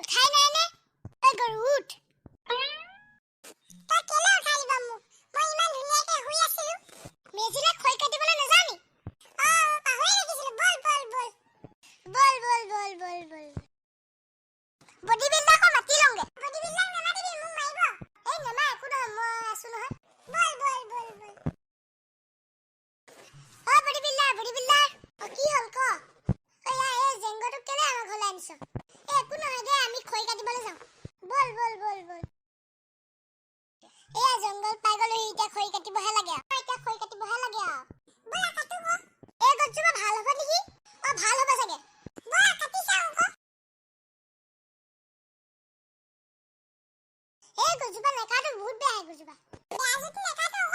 উঠাই নাই নে এই গৰু উঠ তই কেলে উঠাই দিবা মোক মই ইমান ধুনীয়াকে শুই আছিলো মেজিলে খৈ কাটিবলৈ নাজানি পাহৰি থাকিছিলো বল বডি বিল্ডাৰক মাতি লওঁগে বডি বিল্ডাৰ নামাতিবি মোক মাৰিব এই নেমা একো নহয় মই আছো নহয় বল বডি বিল্ডাৰ কি হ'ল ক এই জেংগটোক কেলে আমাৰ ঘৰলৈ আনিছ একো নহয় দে আমি খৈ কাটিবলৈ যাওঁ বল এয়া জংগল পাই গ'লো এতিয়া খৈ কাটিবহে লাগে বলা কাটো ক এই গছজোপা ভাল হ'ব নেকি ভাল হ'ব চাগে বলা কাটি চাওঁ ক এই গছজোপা নেকাটো বহুত বেয়া গছজোপা বেয়া যদি নেকাটো